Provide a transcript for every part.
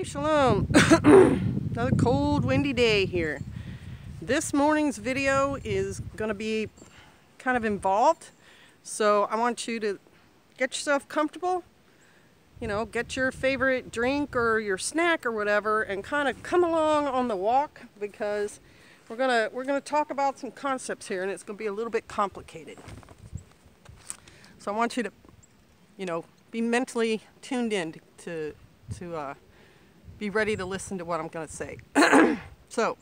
Shalom. Another cold, windy day here. This morning's video is going to be kind of involved, so I want you to get yourself comfortable, you know, get your favorite drink or your snack or whatever, and kind of come along on the walk, because we're gonna talk about some concepts here, and it's going to be a little bit complicated. So I want you to, you know, be mentally tuned in to be ready to listen to what I'm going to say. So,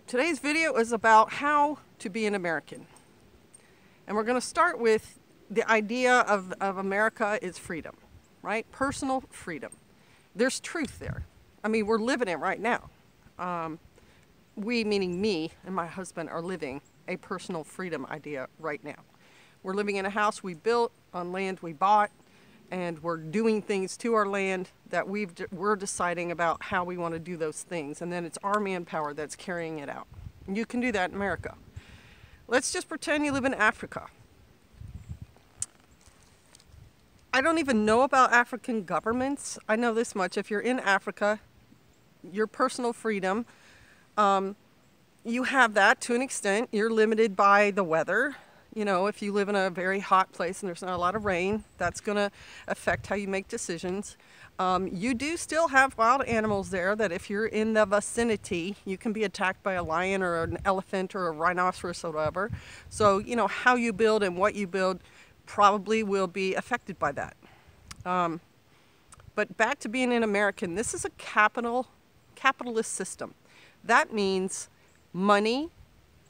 today's video is about how to be an American. And we're going to start with the idea of America is freedom, right? Personal freedom. There's truth there. I mean, we're living it right now. We, meaning me and my husband, are living a personal freedom idea right now. We're living in a house we built on land we bought, and we're doing things to our land that we're deciding about how we want to do those things. And then it's our manpower that's carrying it out. And you can do that in America. Let's just pretend you live in Africa. I don't even know about African governments. I know this much. If you're in Africa, your personal freedom, you have that to an extent. You're limited by the weather. You know, if you live in a very hot place and there's not a lot of rain, that's going to affect how you make decisions. You do still have wild animals there that if you're in the vicinity, you can be attacked by a lion or an elephant or a rhinoceros or whatever. So, you know, how you build and what you build probably will be affected by that. But back to being an American, this is a capitalist system. That means money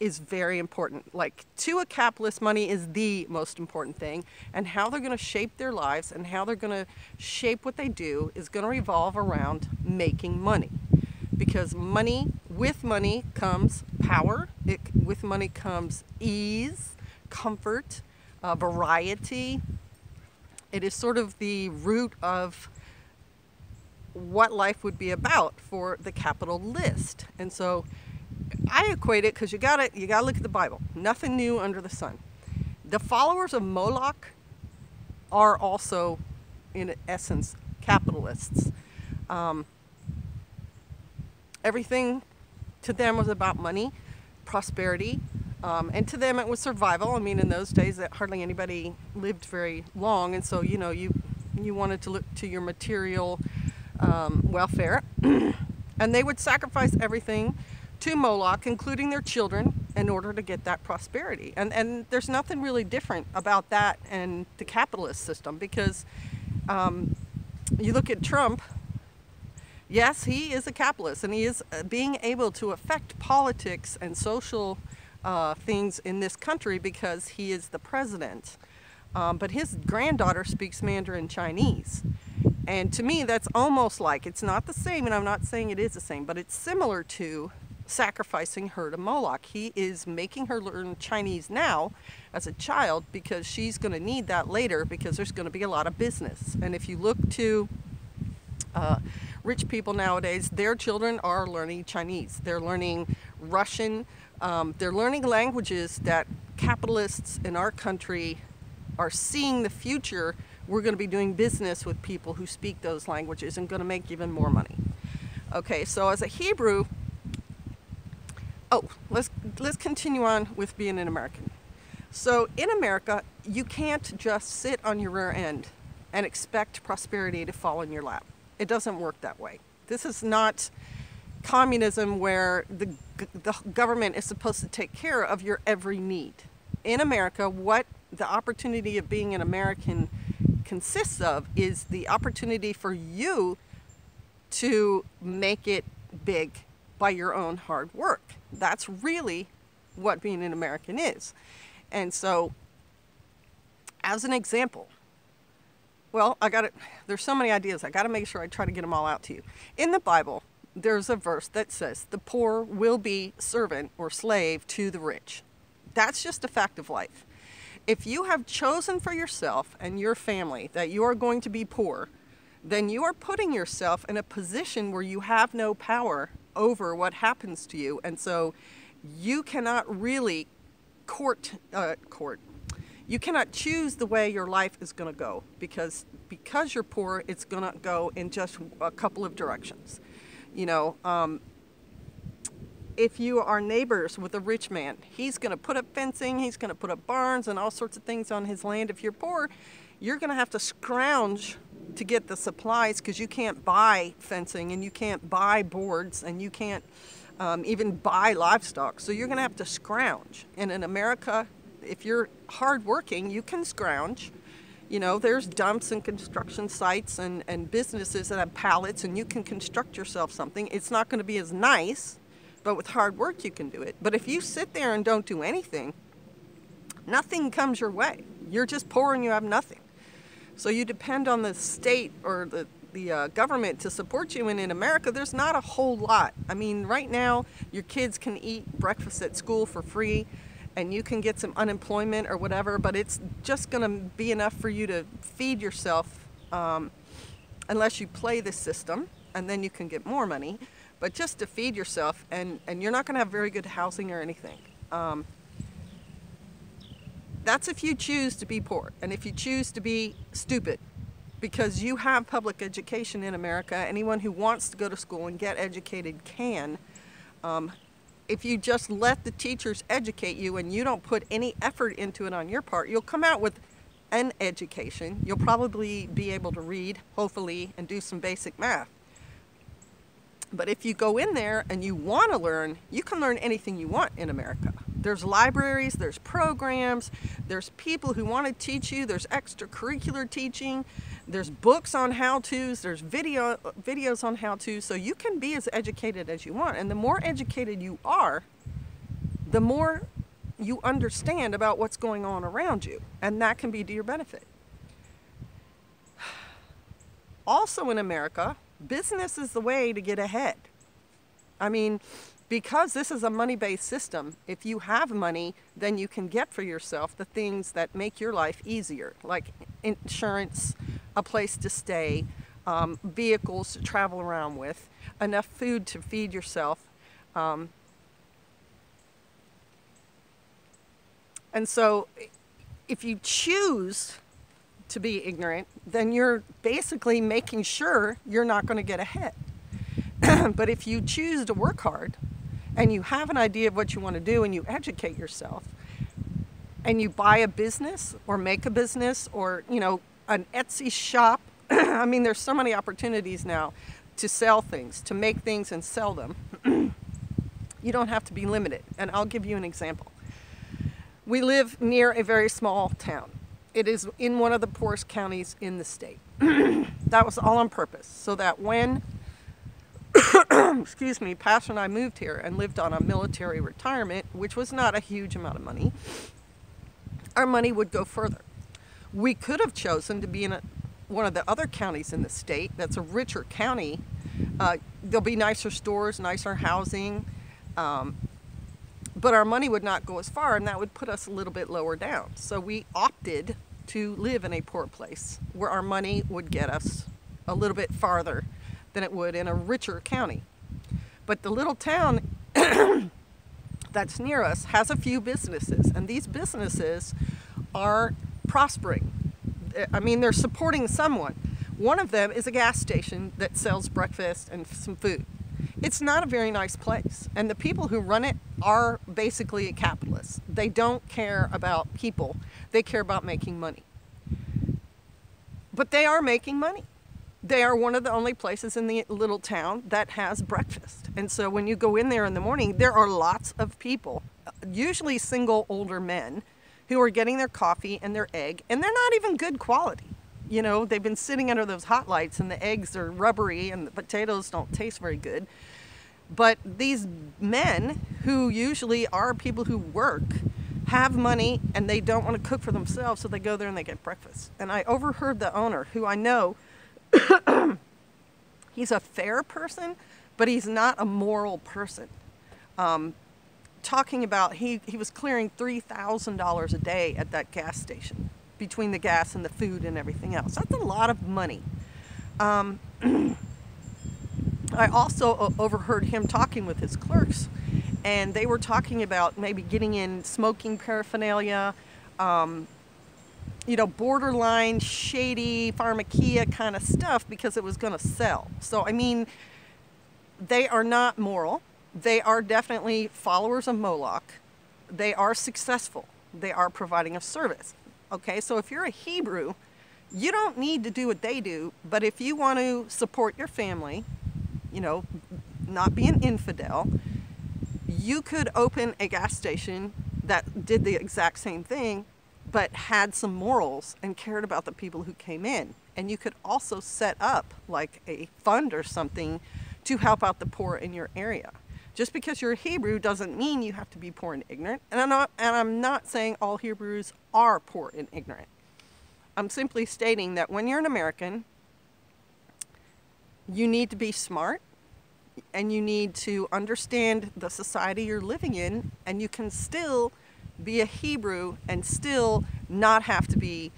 is very important. Like, to a capitalist, money is the most important thing, and how they're going to shape their lives and how they're going to shape what they do is going to revolve around making money. Because with money comes power, with money comes ease, comfort, variety. It is sort of the root of what life would be about for the capitalist. And so I equate it, because you gotta look at the Bible. Nothing new under the sun. The followers of Moloch are also, in essence, capitalists. Everything to them was about money, prosperity, and to them it was survival. I mean, in those days, that hardly anybody lived very long, and so, you know, you wanted to look to your material welfare, and they would sacrifice everything to Moloch, including their children, in order to get that prosperity. And there's nothing really different about that and the capitalist system, because you look at Trump. Yes, he is a capitalist, and he is being able to affect politics and social things in this country because he is the president. But his granddaughter speaks Mandarin Chinese. And to me, that's almost like, it's not the same, and I'm not saying it is the same, but it's similar to sacrificing her to Moloch. He is making her learn Chinese now as a child, because she's going to need that later, because there's going to be a lot of business. And if you look to rich people nowadays, their children are learning Chinese. They're learning Russian. They're learning languages that capitalists in our country are seeing the future. We're going to be doing business with people who speak those languages and going to make even more money. Okay, so as a Hebrew, let's continue on with being an American. So in America, you can't just sit on your rear end and expect prosperity to fall in your lap. It doesn't work that way. This is not communism where the government is supposed to take care of your every need. In America, what the opportunity of being an American consists of is the opportunity for you to make it big by your own hard work. That's really what being an American is. And so, as an example, well, there's so many ideas. I got to make sure I try to get them all out to you. In the Bible, there's a verse that says, the poor will be servant or slave to the rich. That's just a fact of life. If you have chosen for yourself and your family that you are going to be poor, then you are putting yourself in a position where you have no power over what happens to you. And so you cannot really you cannot choose the way your life is going to go, because because you're poor, it's going to go in just a couple of directions. You know, if you are neighbors with a rich man, he's going to put up fencing, he's going to put up barns and all sorts of things on his land. If you're poor, you're going to have to scrounge to get the supplies, because you can't buy fencing and you can't buy boards and you can't even buy livestock. So you're going to have to scrounge. And in America, if you're hardworking, you can scrounge. You know, there's dumps and construction sites and businesses that have pallets, and you can construct yourself something. It's not going to be as nice, but with hard work you can do it. But if you sit there and don't do anything, nothing comes your way. You're just poor and you have nothing. So you depend on the state or the government to support you. And in America, there's not a whole lot. I mean, right now, your kids can eat breakfast at school for free, and you can get some unemployment or whatever, but it's just going to be enough for you to feed yourself unless you play the system, and then you can get more money. But just to feed yourself, and you're not going to have very good housing or anything. That's if you choose to be poor, and if you choose to be stupid, because you have public education in America. Anyone who wants to go to school and get educated can. If you just let the teachers educate you and you don't put any effort into it on your part, you'll come out with an education. You'll probably be able to read, hopefully, and do some basic math. But if you go in there and you want to learn, you can learn anything you want in America. There's libraries, there's programs, there's people who want to teach you, there's extracurricular teaching, there's books on how-tos, there's videos on how-tos, so you can be as educated as you want. And the more educated you are, the more you understand about what's going on around you, and that can be to your benefit. Also in America, business is the way to get ahead. I mean, because this is a money-based system, if you have money, then you can get for yourself the things that make your life easier, like insurance, a place to stay, vehicles to travel around with, enough food to feed yourself. And so if you choose to be ignorant, then you're basically making sure you're not going to get ahead. But if you choose to work hard and you have an idea of what you want to do and you educate yourself and you buy a business or make a business or, you know, an Etsy shop, I mean, there's so many opportunities now to sell things, to make things and sell them. You don't have to be limited. And I'll give you an example. We live near a very small town. It is in one of the poorest counties in the state. That was all on purpose, so that when excuse me, Pastor and I moved here and lived on a military retirement, which was not a huge amount of money, our money would go further. We could have chosen to be in one of the other counties in the state that's a richer county. There'll be nicer stores, nicer housing, but our money would not go as far, and that would put us a little bit lower down. So we opted to live in a poor place where our money would get us a little bit farther than it would in a richer county. But the little town that's near us has a few businesses, and these businesses are prospering. I mean, they're supporting someone. One of them is a gas station that sells breakfast and some food. It's not a very nice place, and the people who run it are basically capitalists. They don't care about people. They care about making money. But they are making money. They are one of the only places in the little town that has breakfast. And so when you go in there in the morning, there are lots of people, usually single older men, who are getting their coffee and their egg, and they're not even good quality. You know, they've been sitting under those hot lights, and the eggs are rubbery, and the potatoes don't taste very good. But these men, who usually are people who work, have money, and they don't want to cook for themselves, so they go there and they get breakfast. And I overheard the owner, who I know, he's a fair person, but he's not a moral person. Talking about he was clearing $3,000 a day at that gas station, between the gas and the food and everything else. That's a lot of money. I also overheard him talking with his clerks, and they were talking about maybe getting in smoking paraphernalia, borderline shady pharmakia kind of stuff because it was going to sell. So, I mean, they are not moral. They are definitely followers of Moloch. They are successful. They are providing a service. Okay, so if you're a Hebrew, you don't need to do what they do, but if you want to support your family, not be an infidel, you could open a gas station that did the exact same thing, but had some morals and cared about the people who came in. And you could also set up like a fund or something to help out the poor in your area. Just because you're a Hebrew doesn't mean you have to be poor and ignorant. And I'm not saying all Hebrews are poor and ignorant. I'm simply stating that when you're an American, you need to be smart and you need to understand the society you're living in, and you can still be a Hebrew and still not have to be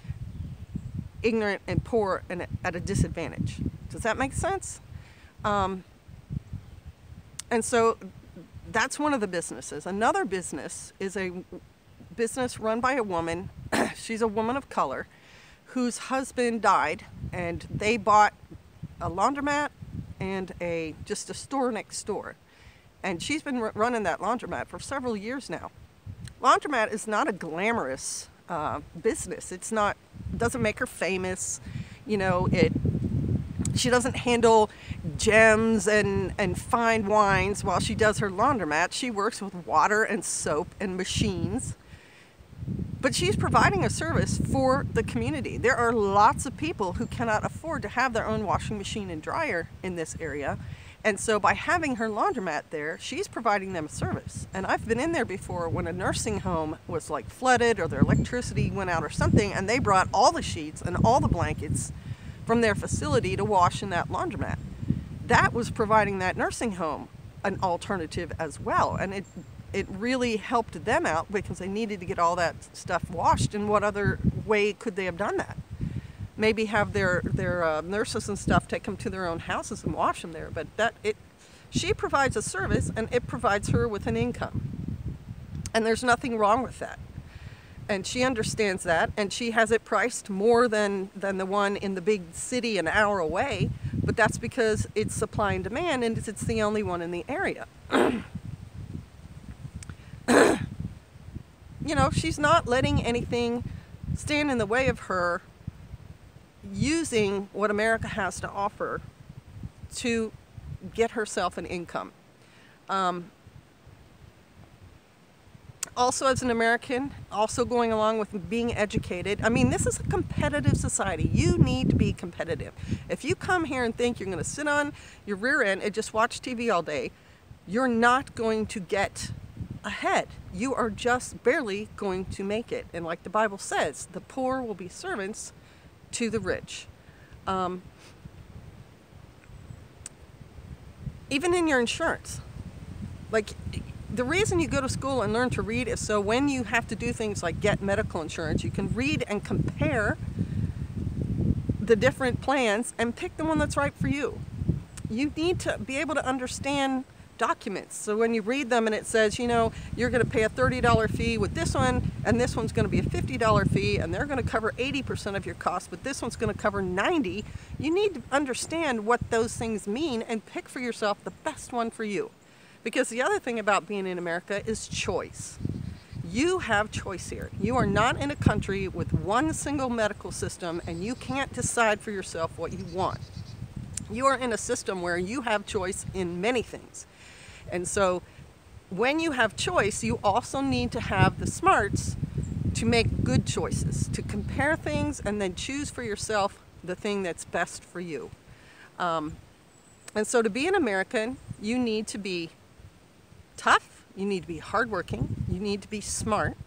ignorant and poor and at a disadvantage. Does that make sense? And so that's one of the businesses. Another business is a business run by a woman. She's a woman of color whose husband died, and they bought a laundromat and just a store next door. And she's been running that laundromat for several years now. Laundromat is not a glamorous business. Doesn't make her famous. She doesn't handle gems and fine wines while she does her laundromat. She works with water and soap and machines. But she's providing a service for the community. There are lots of people who cannot afford to have their own washing machine and dryer in this area. And so by having her laundromat there, she's providing them a service. And I've been in there before when a nursing home was like flooded or their electricity went out or something, and they brought all the sheets and all the blankets from their facility to wash in that laundromat. That was providing that nursing home an alternative as well. And it really helped them out because they needed to get all that stuff washed. And what other way could they have done that? Maybe have their nurses and stuff take them to their own houses and wash them there. But she provides a service, and it provides her with an income. And there's nothing wrong with that. And she understands that, and she has it priced more than the one in the big city an hour away. But that's because it's supply and demand, and it's the only one in the area. She's not letting anything stand in the way of her using what America has to offer to get herself an income. Also, as an American, also going along with being educated, I mean, this is a competitive society. You need to be competitive. If you come here and think you're going to sit on your rear end and just watch TV all day, you're not going to get ahead. You are just barely going to make it. And like the Bible says, the poor will be servants to the rich. Even in your insurance, like the reason you go to school and learn to read is so when you have to do things like get medical insurance, you can read and compare the different plans and pick the one that's right for you. You need to be able to understand documents. So when you read them and it says, you're going to pay a $30 fee with this one, and this one's going to be a $50 fee, and they're going to cover 80% of your costs, but this one's going to cover 90%, you need to understand what those things mean and pick for yourself the best one for you. Because the other thing about being in America is choice. You have choice here. You are not in a country with one single medical system, and you can't decide for yourself what you want. You are in a system where you have choice in many things. And so when you have choice, you also need to have the smarts to make good choices, to compare things and then choose for yourself the thing that's best for you. And so to be an American, you need to be tough, you need to be hardworking, you need to be smart,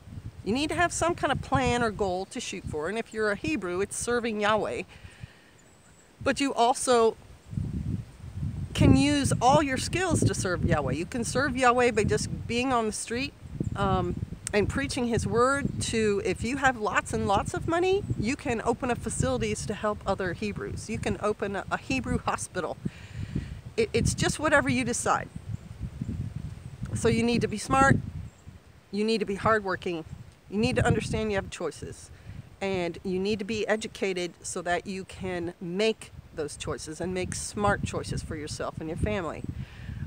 you need to have some kind of plan or goal to shoot for. And if you're a Hebrew, it's serving Yahweh. But you also can use all your skills to serve Yahweh. You can serve Yahweh by just being on the street and preaching His word. If you have lots and lots of money, you can open up facilities to help other Hebrews. You can open a Hebrew hospital. It's just whatever you decide. So you need to be smart, you need to be hardworking, you need to understand you have choices. And you need to be educated so that you can make those choices and make smart choices for yourself and your family.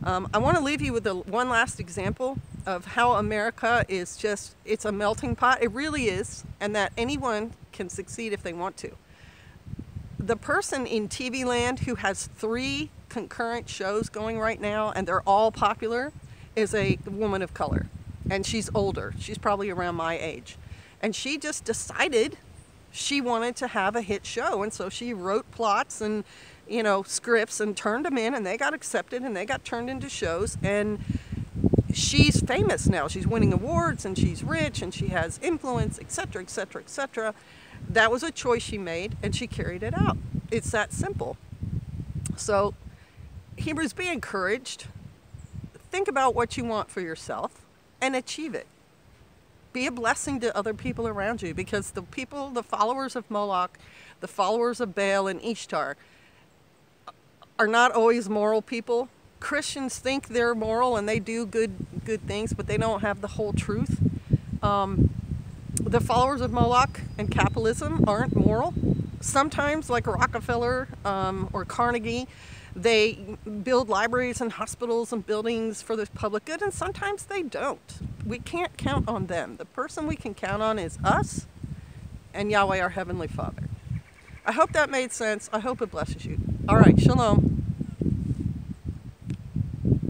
I want to leave you with one last example of how America is just, it's a melting pot. It really is, and that anyone can succeed if they want to. The person in TV land who has 3 concurrent shows going right now, and they're all popular, is a woman of color. And she's older. She's probably around my age. And she just decided she wanted to have a hit show. And so she wrote plots and, you know, scripts and turned them in, and they got accepted and they got turned into shows. And she's famous now. She's winning awards and she's rich and she has influence, etc., etc., etc. That was a choice she made, and she carried it out. It's that simple. So, Hebrews, be encouraged. Think about what you want for yourself and achieve it. Be a blessing to other people around you, because the people, the followers of Moloch, the followers of Baal and Ishtar, are not always moral people. Christians think they're moral and they do good things, but they don't have the whole truth. The followers of Moloch and capitalism aren't moral. Sometimes, like Rockefeller or Carnegie, they build libraries and hospitals and buildings for the public good, and sometimes they don't. We can't count on them. The person we can count on is us and Yahweh, our Heavenly Father. I hope that made sense. I hope it blesses you. All right, shalom.